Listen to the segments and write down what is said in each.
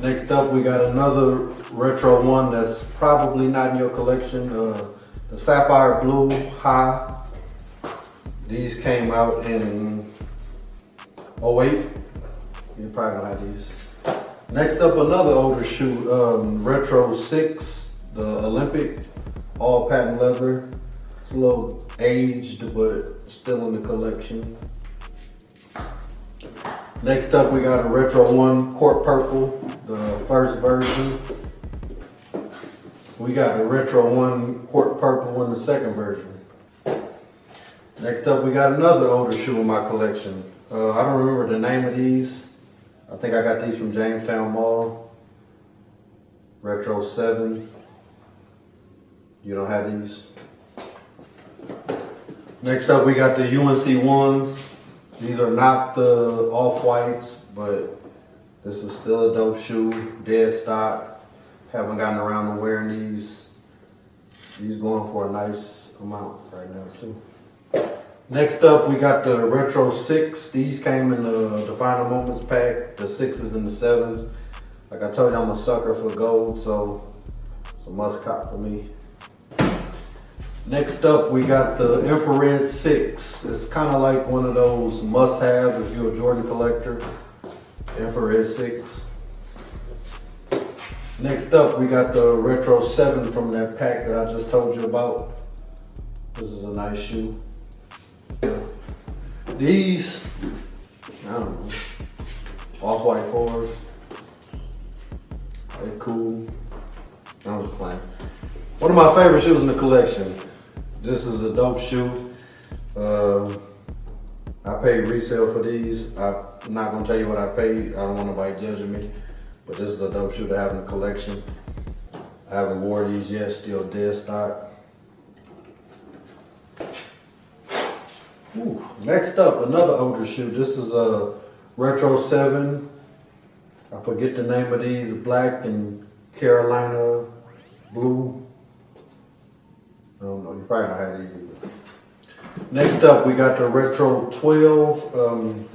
Next up, we got another retro one that's probably not in your collection. The Sapphire Blue High. These came out in 08. You probably don't have these. Next up, another older shoe, Retro 6, the Olympic, all patent leather. It's a little aged, but still in the collection. Next up, we got a Retro 1 Court Purple, the first version. We got a Retro 1 Court Purple in the second version. Next up, we got another older shoe in my collection. I don't remember the name of these. I think I got these from Jamestown Mall. Retro 7. You don't have these. Next up, we got the UNC 1s. These are not the off-whites, but this is still a dope shoe, dead stock. Haven't gotten around to wearing these. These going for a nice amount right now too. Next up, we got the Retro 6. These came in the Final Moments pack, the 6s and the 7s. Like I told you, I'm a sucker for gold, so it's a must cop for me. Next up, we got the Infrared 6. It's kind of like one of those must-have if you're a Jordan collector. Infrared 6. Next up, we got the Retro 7 from that pack that I just told you about. This is a nice shoe. These, I don't know, off-white 4s. They're cool. I'm just playing. One of my favorite shoes in the collection. This is a dope shoe. I paid resale for these. I'm not gonna tell you what I paid. I don't want nobody judging me. But this is a dope shoe to have in the collection. I haven't worn these yet, still dead stock. Ooh. Next up, another older shoe. This is a Retro 7. I forget the name of these, black and Carolina blue. I don't know, you probably don't have these either. Next up, we got the Retro 12.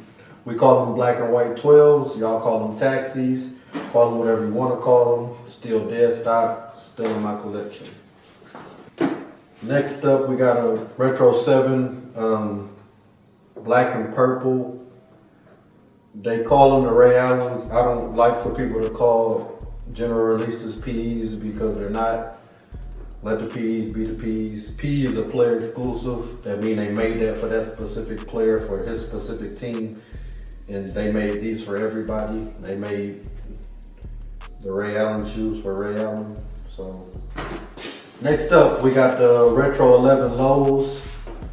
We call them black and white 12s. Y'all call them taxis. Call them whatever you want to call them. Still dead stock, still in my collection. Next up, we got a Retro 7, black and purple. They call them the Ray Allens. I don't like for people to call general releases PEs because they're not. Let the PEs be the PEs. PE is a player exclusive. That means they made that for that specific player, for his specific team. And they made these for everybody. They made the Ray Allen shoes for Ray Allen. So next up, we got the Retro 11 lows.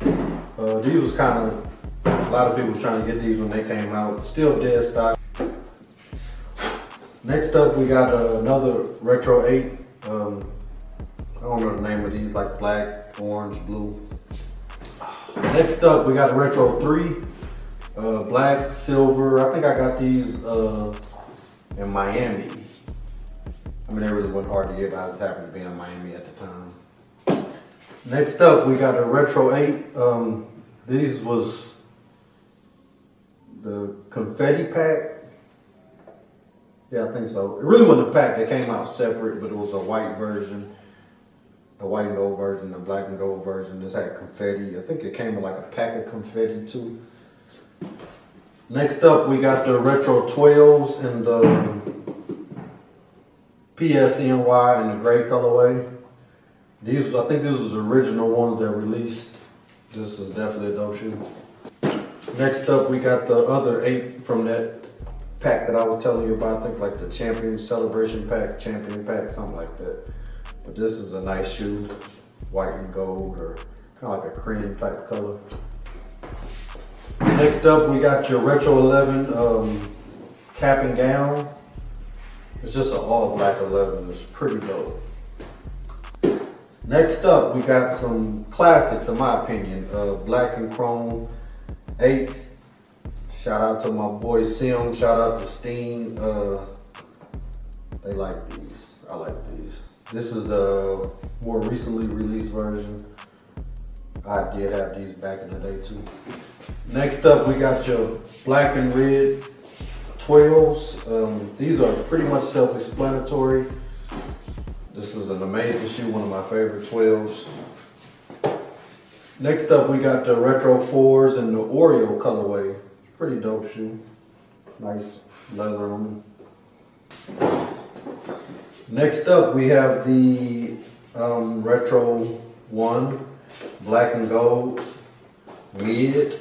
These was kind of, a lot of people was trying to get these when they came out. Still dead stock. Next up, we got another Retro 8. I don't know the name of these, like black, orange, blue. Next up, we got a Retro 3. Black, silver. I think I got these in Miami. I mean, they really weren't hard to get, but I just happened to be in Miami at the time. Next up, we got a Retro 8. These was the confetti pack. Yeah, I think so. It really wasn't a pack. They came out separate, but it was a white version, a white and gold version, a black and gold version. This had confetti. I think it came with like a pack of confetti too. Next up, we got the Retro 12s in the PSNY in the gray colorway. These, I think these was the original ones that released. This is definitely a dope shoe. Next up, we got the other 8 from that pack that I was telling you about. I think like the Champion Celebration Pack, Champion Pack, something like that. But this is a nice shoe, white and gold, or kind of like a cream type color. Next up, we got your Retro 11 cap and gown. It's just an all black 11. It's pretty dope. Next up, we got some classics, in my opinion. Black and chrome 8s. Shout out to my boy Sim. Shout out to Steen. They like these. I like these. This is the more recently released version. I did have these back in the day too. Next up, we got your black and red 12s. These are pretty much self-explanatory. This is an amazing shoe, one of my favorite 12s. Next up, we got the Retro 4s in the Oreo colorway. Pretty dope shoe. Nice leather on them. Next up, we have the Retro 1, black and gold, mid.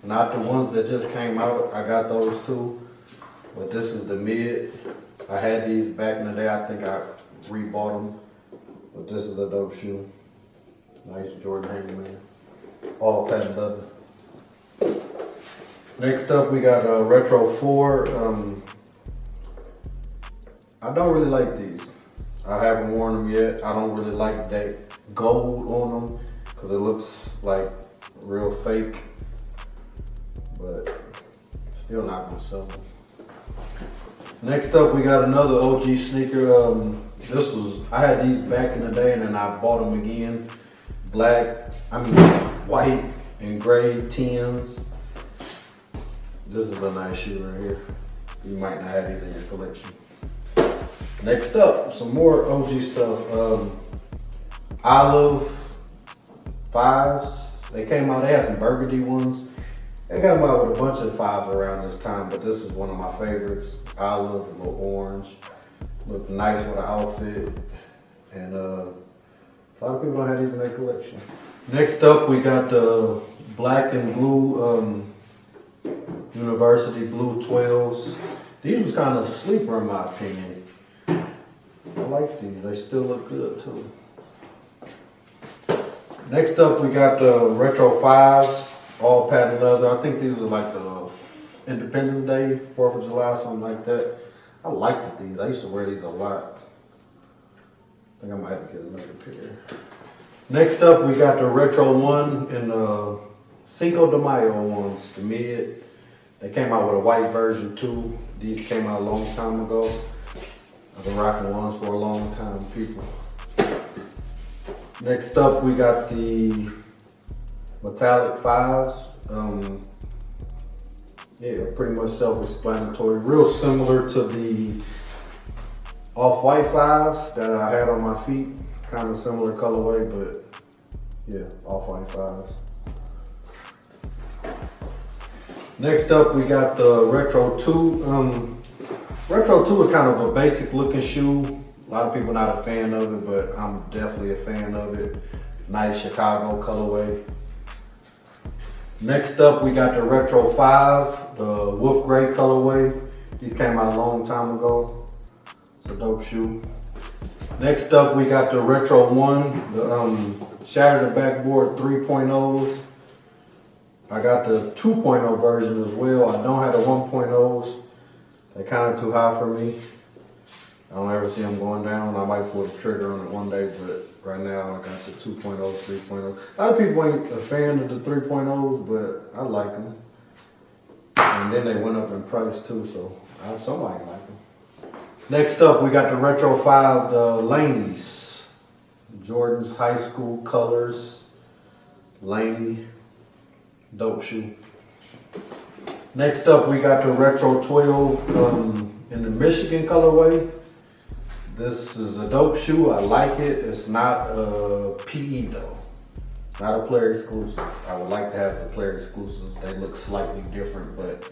Not the ones that just came out. I got those too. But this is the mid. I had these back in the day. I think I rebought them. But this is a dope shoe. Nice Jordan Hangman. All patent leather. Next up, we got a Retro 4. I don't really like these. I haven't worn them yet. I don't really like that gold on them because it looks like real fake. But still not gonna sell them. Next up, we got another OG sneaker. I had these back in the day and then I bought them again. White and gray 10s. This is a nice shoe right here. You might not have these in your collection. Next up, some more OG stuff. Olive 5s. They came out, they had some burgundy ones. They got them out with a bunch of 5s around this time, but this is one of my favorites. Olive, a little orange. Look nice with an outfit. And a lot of people don't have these in their collection. Next up, we got the black and blue University Blue 12s. These was kind of a sleeper in my opinion. I like these, they still look good too. Next up, we got the Retro 5s, all patent leather. I think these are like the Independence Day, 4th of July, something like that. I liked these, I used to wear these a lot. I think I might have to get another pair. Next up, we got the Retro 1 and the Cinco de Mayo ones, the mid. They came out with a white version too. These came out a long time ago. I've been rocking ones for a long time, people. Next up, we got the metallic 5s. Yeah, pretty much self-explanatory. Real similar to the off-white 5s that I had on my feet. Kind of similar colorway, but yeah, off-white 5s. Next up, we got the Retro 2. Retro 2 is kind of a basic looking shoe. A lot of people not a fan of it, but I'm definitely a fan of it. Nice Chicago colorway. Next up, we got the Retro 5, the Wolf Gray colorway. These came out a long time ago. It's a dope shoe. Next up, we got the Retro 1, the Shatter the Backboard 3.0s. I got the 2.0 version as well. I don't have the 1.0s. They're kind of too high for me. I don't ever see them going down. I might pull the trigger on it one day, but right now I got the 2.0, 3.0. A lot of people ain't a fan of the 3.0s, but I like them. And then they went up in price too, so somebody like them. Next up, we got the Retro 5, the Laneys. Jordan's high school colors. Laney. Dope shoe. Next up, we got the Retro 12 in the Michigan colorway. This is a dope shoe. I like it. It's not a PE though. Not a player exclusive. I would like to have the player exclusives. They look slightly different, but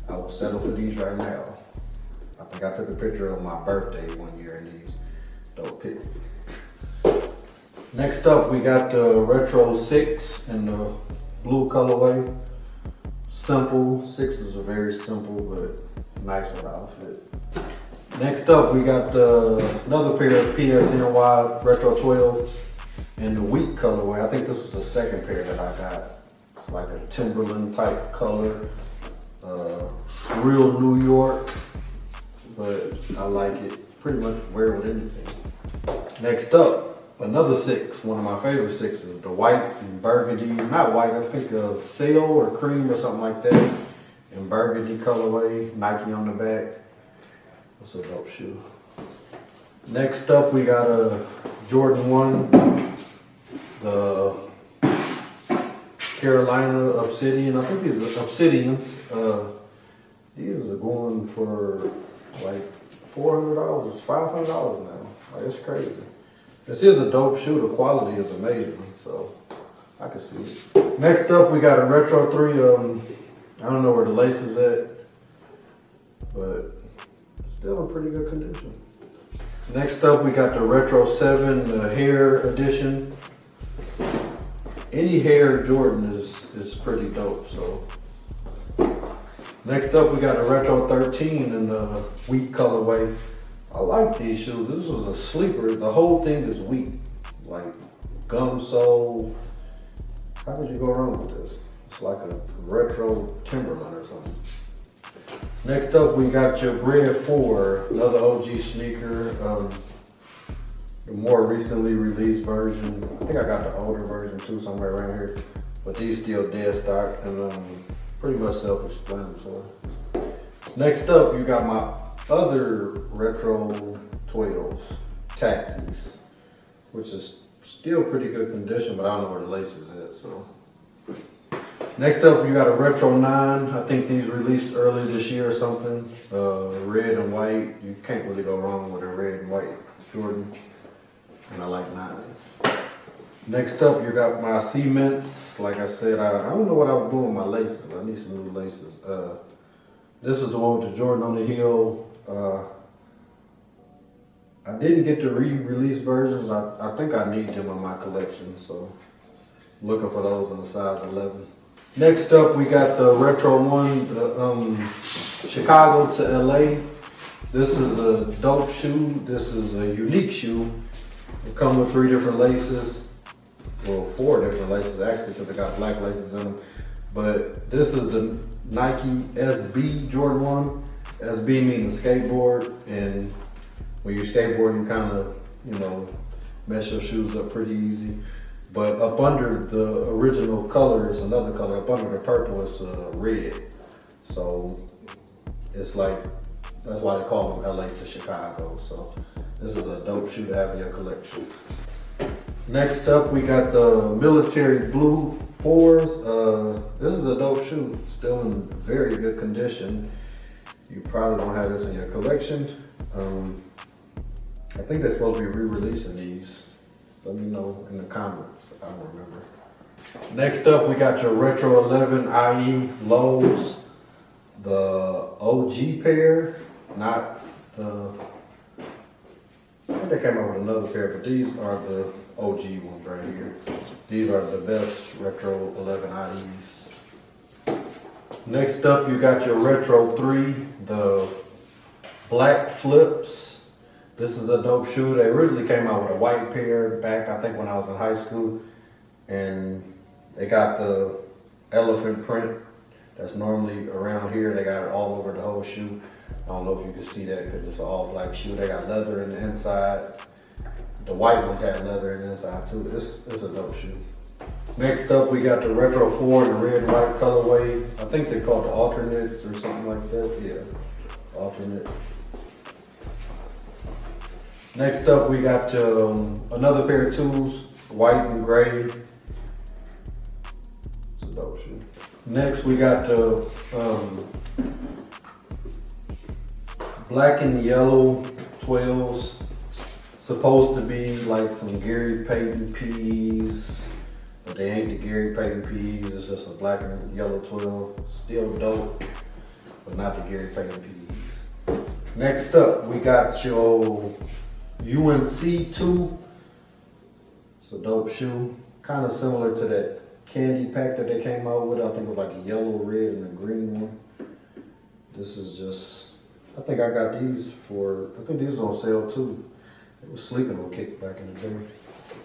I will settle for these right now. I think I took a picture of my birthday one year in these. Dope pick. Next up, we got the Retro 6 in the blue colorway. Simple. 6s are very simple, but nice with the outfit. Next up, we got another pair of PSNY Retro 12 in the wheat colorway. I think this was the second pair that I got. It's like a Timberland type color. Real New York, but I like it. Pretty much wear it with anything. Next up, another 6, one of my favorite 6s, the white and burgundy, not white, I think sail or cream or something like that, in burgundy colorway, Nike on the back. That's a dope shoe. Next up, we got a Jordan 1, the Carolina Obsidian. I think these are Obsidians. These are going one for like $400, $500 now. Like, it's crazy. This is a dope shoe. The quality is amazing, so I can see it. Next up, we got a Retro 3. I don't know where the lace is at, but still in pretty good condition. Next up, we got the Retro 7 Hair Edition. Any hair Jordan is pretty dope, so. Next up, we got a Retro 13 in the wheat colorway. I like these shoes. This was a sleeper. The whole thing is wheat, like gum sole. How could you go wrong with this? It's like a retro Timberland or something. Next up, we got your Red 4, another OG sneaker. The more recently released version. I think I got the older version too, somewhere around here. But these still dead stock and pretty much self-explanatory. Next up, you got my other Retro 12s, Taxis, which is still pretty good condition, but I don't know where the lace is at, so. Next up, you got a Retro 9. I think these released earlier this year or something. Red and white. You can't really go wrong with a red and white Jordan. And I like 9s. Next up, you got my cements. Like I said, I don't know what I was doing with my laces. I need some new laces. This is the one with the Jordan on the heel. I didn't get the re-release versions. I think I need them in my collection, so looking for those in the size 11. Next up, we got the Retro 1, the Chicago to LA. This is a dope shoe. This is a unique shoe. It comes with 3 different laces. Well, 4 different laces actually, because it got black laces in them. But this is the Nike SB Jordan 1. SB means skateboard, and when you skateboard, you kind of, mess your shoes up pretty easy. But up under the original color is another color. Up under the purple is red. So it's like, that's why they call them LA to Chicago. So this is a dope shoe to have in your collection. Next up, we got the military blue 4s. This is a dope shoe, still in very good condition. You probably don't have this in your collection. I think they're supposed to be re-releasing these. Let me know in the comments. I don't remember. Next up, we got your Retro 11 IE lows. The OG pair, not the, I think they came out with another pair, but these are the OG ones right here. These are the best Retro 11 IEs. Next up, you got your Retro 3, the black flips. This is a dope shoe. They originally came out with a white pair back, I think, when I was in high school. And they got the elephant print that's normally around here. They got it all over the whole shoe. I don't know if you can see that because it's an all black shoe. They got leather in the inside. The white ones had leather in the inside too. It's a dope shoe. Next up, we got the Retro 4 in the red and white colorway. I think they call it the alternates or something like that. Yeah, alternate. Next up, we got another pair of 2s, white and gray. It's a dope shoe. Next, we got the black and yellow 12s. Supposed to be like some Gary Payton PEs, but they ain't the Gary Payton PEs. It's just a black and yellow 12. Still dope, but not the Gary Payton PEs. Next up, we got your UNC 2. It's a dope shoe, kind of similar to that candy pack that they came out with. I think it was like a yellow, red, and a green one. This is just, I think I got these for, I think these are on sale too. It was sleeping on kick back in the day.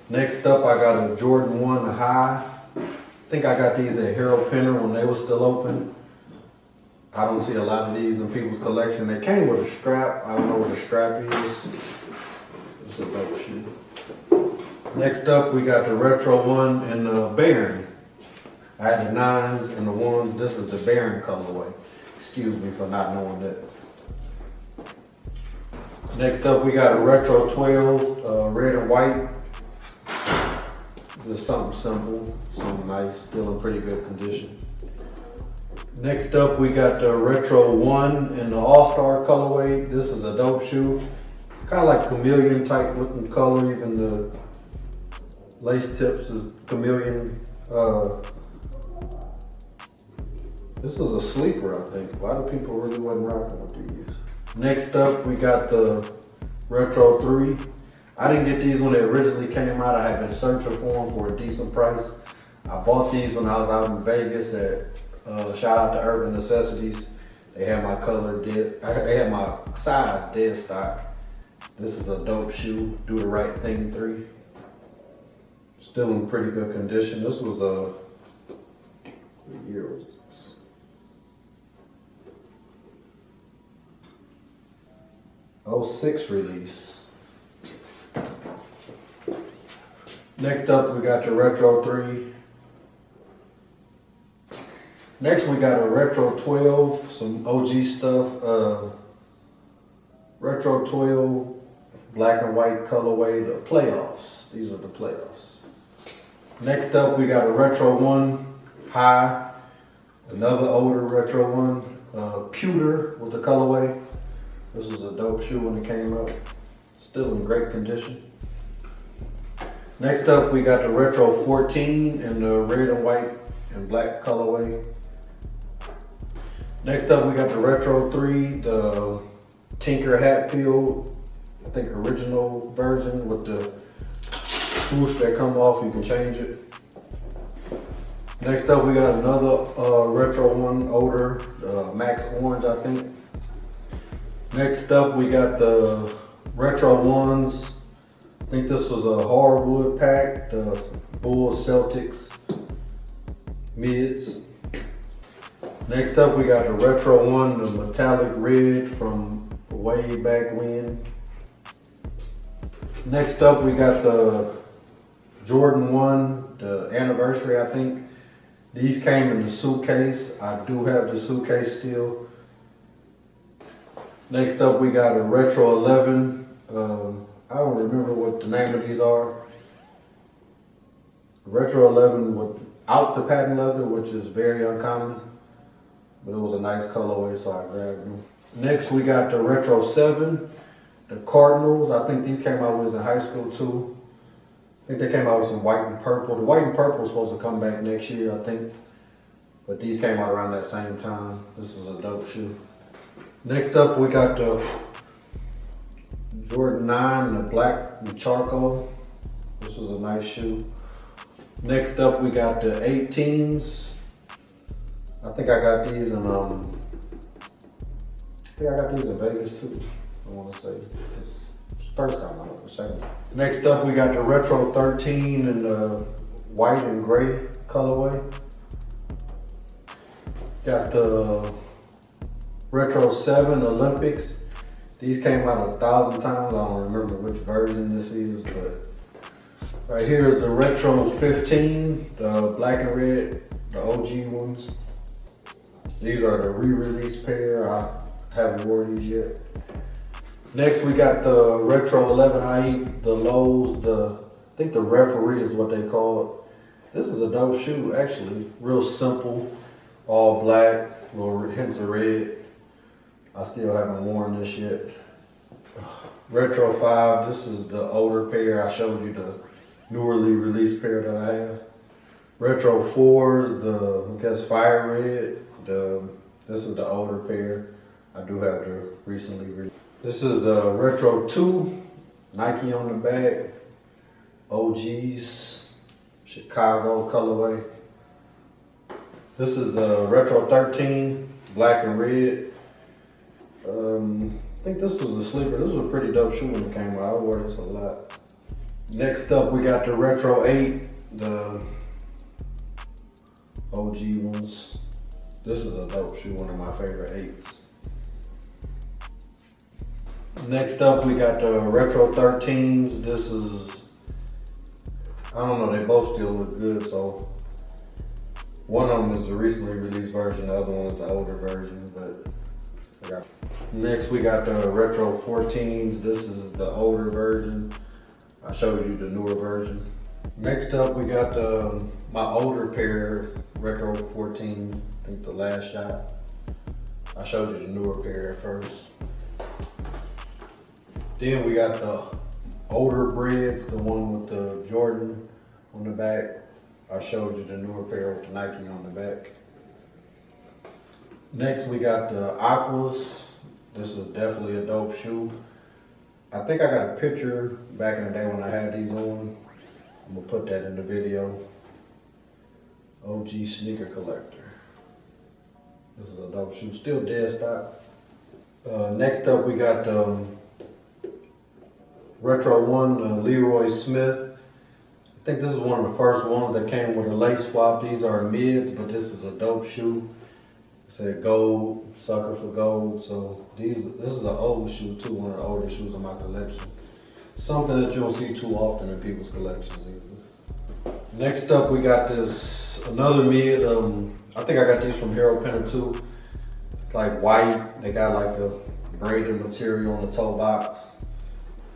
Next up, I got a Jordan 1 high. I think I got these at Harold Pinner when they were still open. I don't see a lot of these in people's collection. They came with a strap. I don't know where the strap is. It's a dope shoe. Next up, we got the Retro 1 in the Baron. I had the 9s and the 1s. This is the Baron colorway. Excuse me for not knowing that. Next up, we got a Retro 12, red and white. Just something simple, something nice, still in pretty good condition. Next up, we got the Retro 1 in the All-Star colorway. This is a dope shoe. It's kind of like chameleon type looking color. Even the lace tips is chameleon. This is a sleeper, I think. A lot of people really wasn't rocking with these. Next up, we got the Retro 3. I didn't get these when they originally came out. I had been searching for them for a decent price. I bought these when I was out in Vegas at, shout out to Urban Necessities. They had my color dead, they had my size dead stock. This is a dope shoe, Do the Right Thing 3. Still in pretty good condition. This was what year was this? '06 release. Next up, we got your Retro 3. Next, we got a Retro 12, some OG stuff. Retro 12, black and white colorway, the playoffs. These are the playoffs. Next up, we got a Retro 1 High, another older Retro 1. Pewter was the colorway. This was a dope shoe when it came out. Still in great condition. Next up, we got the Retro 14 in the red and white and black colorway. Next up, we got the Retro 3, the Tinker Hatfield, I think original version with the swoosh that come off, you can change it. Next up, we got another Retro 1, older, Max Orange, I think. Next up, we got the Retro 1s. I think this was a hardwood pack, the Bulls Celtics mids. Next up, we got the Retro 1, the metallic red from way back when. Next up, we got the Jordan 1, the anniversary, I think. These came in the suitcase. I do have the suitcase still. Next up, we got a Retro 11. I don't remember what the name of these are. Retro 11 without the patent leather, which is very uncommon. But it was a nice colorway, so I grabbed them. Next, we got the Retro 7, the Cardinals. I think these came out when I was in high school too. I think they came out with some white and purple. The white and purple was supposed to come back next year, I think. But these came out around that same time. This is a dope shoe. Next up, we got the Jordan 9, the black and charcoal. This was a nice shoe. Next up, we got the 18s. I think I got these in Vegas too. I want to say it's first time I don't know, second time. Next up, we got the Retro 13 in the white and gray colorway. Got the Retro 7 Olympics. These came out 1,000 times. I don't remember which version this is, but right here is the Retro 15, the black and red, the OG ones. These are the re-release pair. I haven't worn these yet. Next, we got the Retro 11 IE, the lows, I think the referee is what they call it. This is a dope shoe, actually. Real simple, all black, little hints of red. I still haven't worn this yet. Retro 5, this is the older pair. I showed you the newly released pair that I have. Retro 4s, the, I guess, fire red. This is the older pair. I do have the recently released. This is the Retro 2, Nike on the back, OGs, Chicago colorway. This is the Retro 13, black and red. I think this was a sleeper. This was a pretty dope shoe when it came out. I wore this a lot. Next up, we got the Retro 8, the OG ones. This is a dope shoe, one of my favorite 8s. Next up, we got the Retro 13s. This is, I don't know, they both still look good, so one of them is the recently released version, the other one is the older version, but I got. Next, we got the Retro 14s. This is the older version. I showed you the newer version. Next up, we got my older pair, Retro 14s. I think the last shot. I showed you the newer pair at first. Then we got the older breads, the one with the Jordan on the back. I showed you the newer pair with the Nike on the back. Next, we got the Aquas. This is definitely a dope shoe. I think I got a picture back in the day when I had these on. I'm gonna put that in the video. OG sneaker collector. This is a dope shoe, still dead stock. Next up, we got Retro 1 Leroy Smith. I think this is one of the first ones that came with a lace swap. These are mids, but this is a dope shoe. It said gold, sucker for gold. So this is an old shoe too, one of the older shoes in my collection. Something that you don't see too often in people's collections either. Next up, we got this another mid. I think I got these from Hero Pinner too. It's like white. They got like a braided material on the toe box,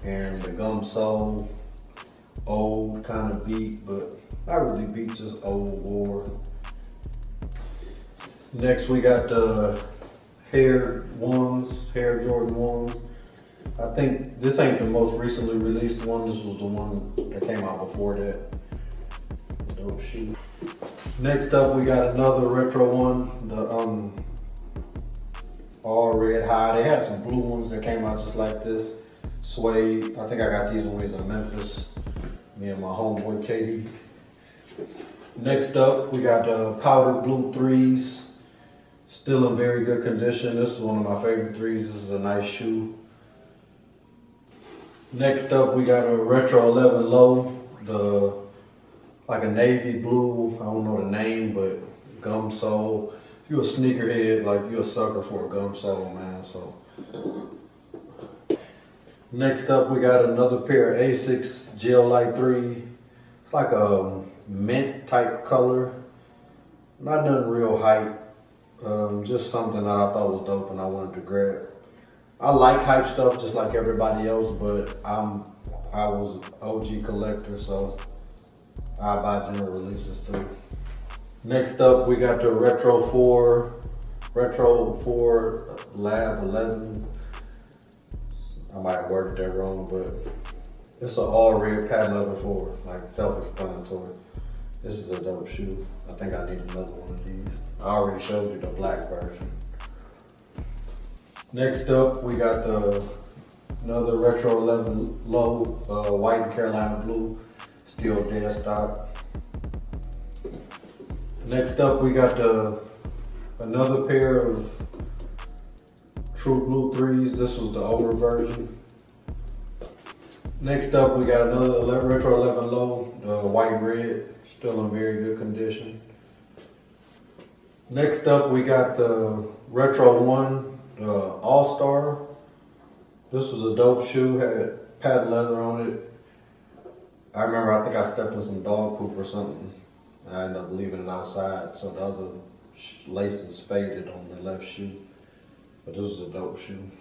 and the gum sole. Old kind of beat, but not really beat, just old war. Next, we got the Hair Jordan ones. I think this ain't the most recently released one. This was the one that came out before that. Dope shoe. Next up, we got another retro one, the all red high. They had some blue ones that came out just like this. Suede. I think I got these when we was in Memphis. Me and my homeboy Katie. Next up, we got the powder blue threes. Still in very good condition. This is one of my favorite threes. This is a nice shoe. Next up, we got a Retro 11 Low. Like a navy blue, I don't know the name, but gum sole. If you're a sneakerhead, like you're a sucker for a gum sole, man. So. Next up, we got another pair of Asics Gel Light 3. It's like a mint type color. Not nothing real hype. Just something that I thought was dope and I wanted to grab. I like hype stuff just like everybody else, but I was an OG collector, so I buy general releases too. Next up, we got the Retro 4 Lab 11. I might have worded that wrong, but it's an all red patent leather 4, like self-explanatory. This is a dope shoe. I think I need another one of these. I already showed you the black version. Next up, we got another Retro 11 Low, white and Carolina blue, still dead stock. Next up, we got another pair of True Blue 3s. This was the older version. Next up, we got another Retro 11 Low, white red, still in very good condition. Next up, we got the Retro 1 All-Star. This was a dope shoe, had patent leather on it. I remember, I think I stepped in some dog poop or something, and I ended up leaving it outside, so the other laces faded on the left shoe. But this is a dope shoe.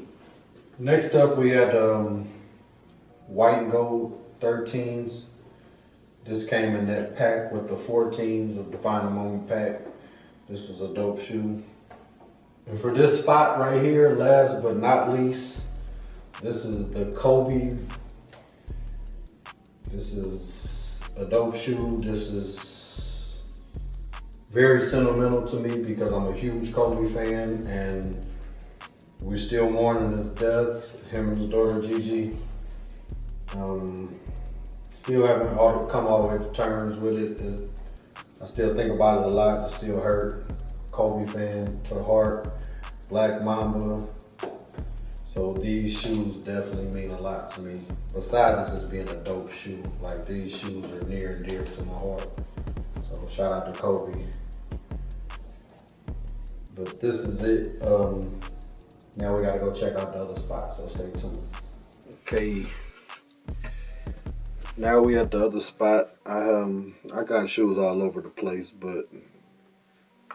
Next up, we had white and gold 13s. This came in that pack with the 14s of the Final Moment pack. This was a dope shoe. And for this spot right here, last but not least, this is the Kobe. This is a dope shoe. This is very sentimental to me because I'm a huge Kobe fan, and we're still mourning his death, him and his daughter Gigi. Still haven't come all the way to terms with it. I still think about it a lot. It still hurt. Kobe fan to the heart. Black Mamba. So these shoes definitely mean a lot to me. Besides it just being a dope shoe, like these shoes are near and dear to my heart. So shout out to Kobe. But this is it. Now we gotta go check out the other spot, so stay tuned. Okay. Now we at the other spot. I got shoes all over the place, but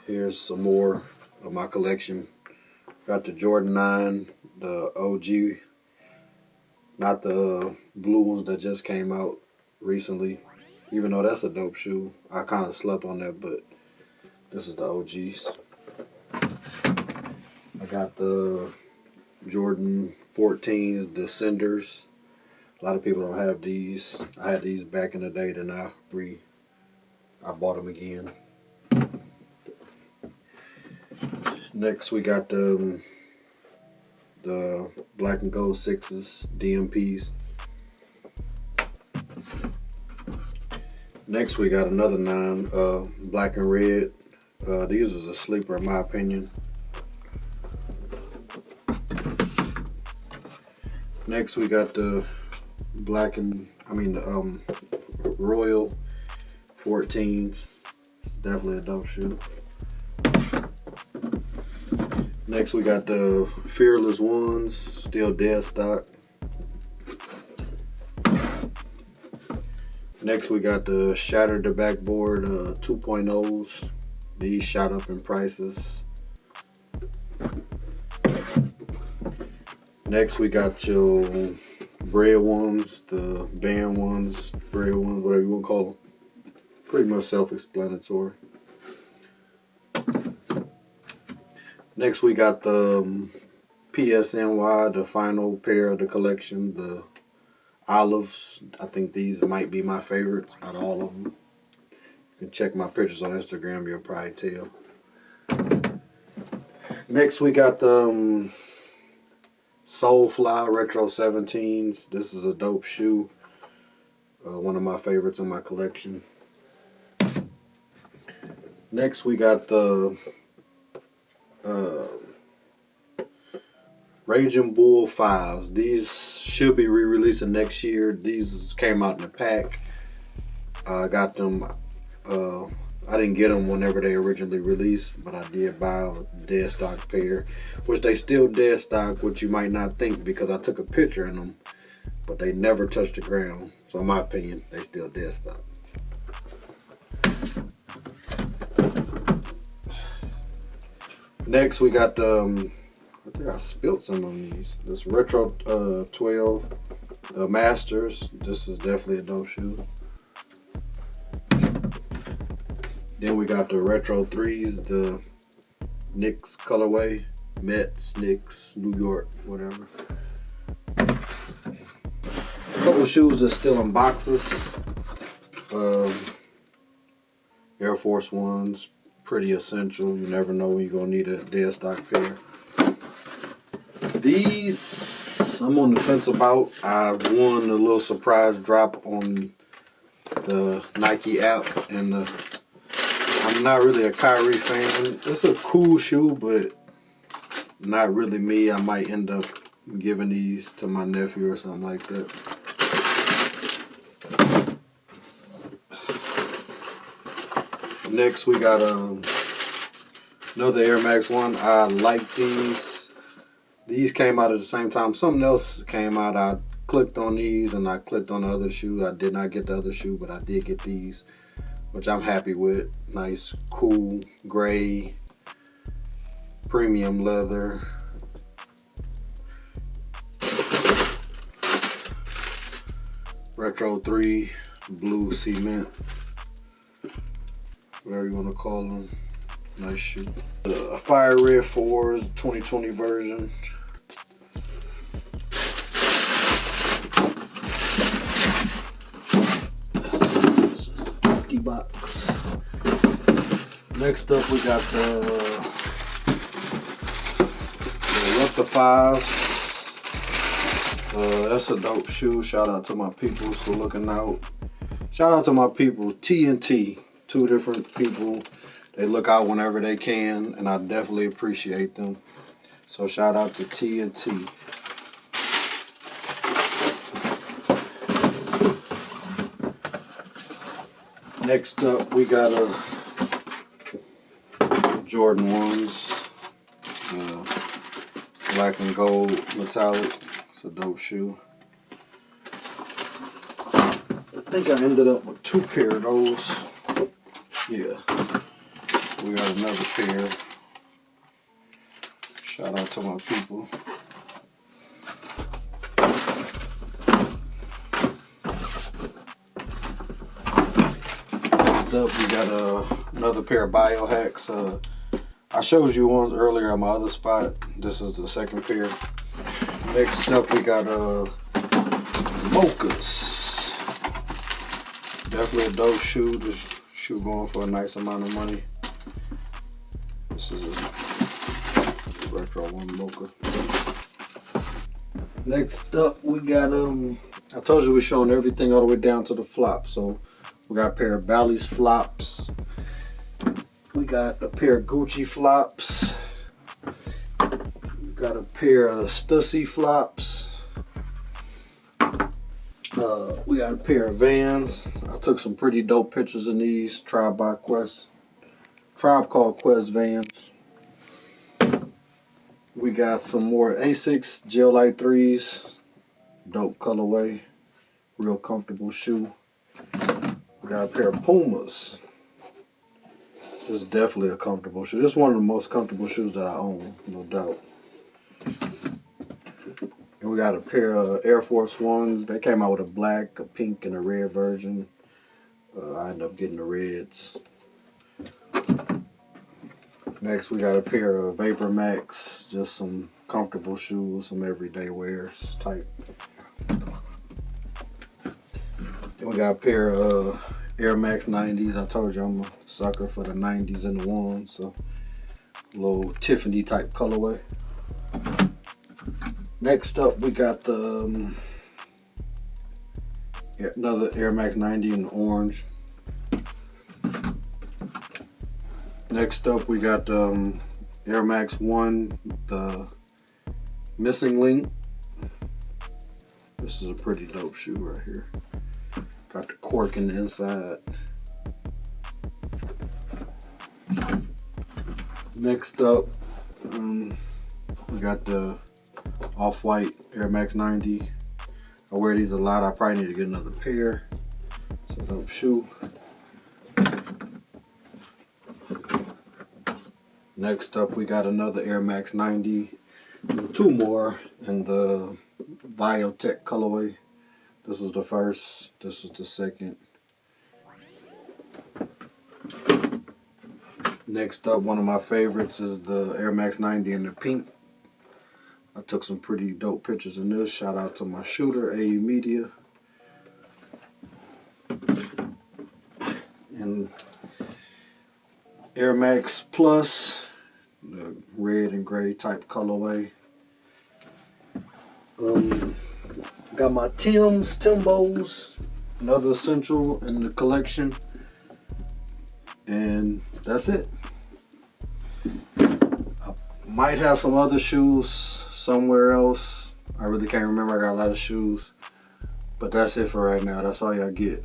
here's some more of my collection. Got the Jordan 9, the OG, not the blue ones that just came out recently. Even though that's a dope shoe. I kind of slept on that, but this is the OGs. I got the Jordan 14s, the Cinders. A lot of people don't have these. I had these back in the day, then I bought them again. Next we got the black and gold 6s, DMPs. Next we got another 9, black and red. These was a sleeper in my opinion. Next we got the Royal 14s. Definitely a dope shoe. Next we got the Fearless ones, still dead stock. Next we got the Shattered the Backboard 2.0s. These shot up in prices. Next we got your bread ones, the band ones, bread ones, whatever you want to call them. Pretty much self-explanatory. Next we got the PSNY, the final pair of the collection, the olives. I think these might be my favorites out of all of them. You can check my pictures on Instagram, you'll probably tell. Next we got the Soulfly Retro 17s. This is a dope shoe. One of my favorites in my collection. Next we got the Raging Bull 5s. These should be re-releasing next year. These came out in a pack. I got them. I didn't get them whenever they originally released, but I did buy a dead stock pair, which they still dead stock, which you might not think because I took a picture in them, but they never touched the ground. So in my opinion, they still dead stock. Next we got the, I think I spilled some of these. This Retro 12 Masters. This is definitely a dope shoe. Then we got the Retro 3s, the Knicks colorway, Mets, Knicks, New York, whatever. A couple of shoes that's still in boxes. Air Force Ones, pretty essential. You never know when you're gonna need a dead stock pair. These I'm on the fence about. I won a little surprise drop on the Nike app, and I'm not really a Kyrie fan. It's a cool shoe, but not really me. I might end up giving these to my nephew or something like that. Next we got another Air Max 1. I like these. These came out at the same time. Something else came out. I clicked on these and I clicked on the other shoe. I did not get the other shoe, but I did get these, which I'm happy with. Nice, cool, gray, premium leather. Retro 3, blue cement, whatever you want to call them. Nice shoe. Fire Red 4s, 2020 version. Box. Next up we got the Rucker 5s. That's a dope shoe. Shout out to my people for looking out. Shout out to my people, T&T. 2 different people. They look out whenever they can, and I definitely appreciate them. So shout out to T&T. Next up, we got a Jordan 1s, black and gold metallic. It's a dope shoe. I think I ended up with 2 pair of those. Yeah, we got another pair. Shout out to my people. Next up, we got another pair of biohacks. I showed you ones earlier at my other spot. This is the second pair. Next up, we got mochas. Definitely a dope shoe. This shoe going for a nice amount of money. This is a retro one mocha. Next up, we got I told you we're showing everything all the way down to the flop. So we got a pair of Bally's flops. We got a pair of Gucci flops. We got a pair of Stussy flops. We got a pair of Vans. I took some pretty dope pictures in these. Tribe Called Quest Vans. We got some more Asics Gel Light 3s. Dope colorway. Real comfortable shoe. We got a pair of Pumas. This is definitely a comfortable shoe. This is one of the most comfortable shoes that I own, no doubt. And we got a pair of Air Force Ones. They came out with a black, a pink, and a red version. I ended up getting the reds. Next, we got a pair of Vapor Max. Just some comfortable shoes, some everyday wears type. Then we got a pair of Air Max 90s. I told you I'm a sucker for the 90s and the ones, so a little Tiffany type colorway. Next up, we got the another Air Max 90 in orange. Next up, we got Air Max 1, the missing link. This is a pretty dope shoe right here. Got the cork in the inside. Next up, we got the off-white Air Max 90. I wear these a lot. I probably need to get another pair. It's a dope shoe. Next up, we got another Air Max 90. Two more in the Biotech colorway. This was the first, this was the second. Next up, one of my favorites is the Air Max 90 in the pink. I took some pretty dope pictures in this. Shout out to my shooter, AU Media. And Air Max Plus, the red and gray type colorway. Got my Timbos, another essential in the collection. And that's it. I might have some other shoes somewhere else. I really can't remember. I got a lot of shoes. But that's it for right now. That's all y'all get.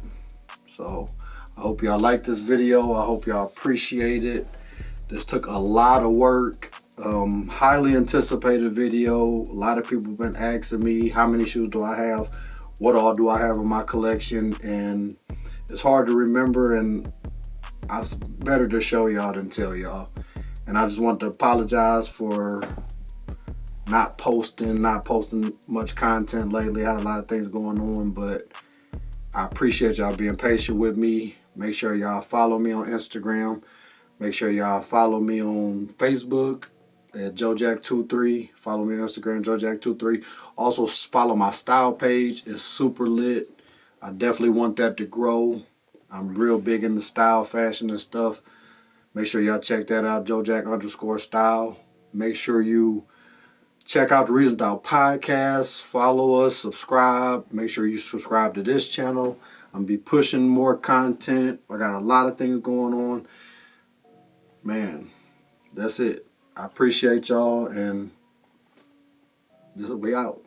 So I hope y'all like this video. I hope y'all appreciate it. This took a lot of work. Highly anticipated video. A lot of people have been asking me how many shoes do I have, what all do I have in my collection, and it's hard to remember, and it's better to show y'all than tell y'all. And I just want to apologize for not posting much content lately. I had a lot of things going on, but I appreciate y'all being patient with me. Make sure y'all follow me on Instagram. Make sure y'all follow me on Facebook at JoeJack23. Follow me on Instagram, JoeJack23. Also follow my style page. It's super lit. I definitely want that to grow. I'm real big into style, fashion, and stuff. Make sure y'all check that out, JoeJack_style. Make sure you check out the Reason Style podcast. Follow us, subscribe. Make sure you subscribe to this channel. I'm gonna be pushing more content. I got a lot of things going on. Man, that's it. I appreciate y'all, and we out.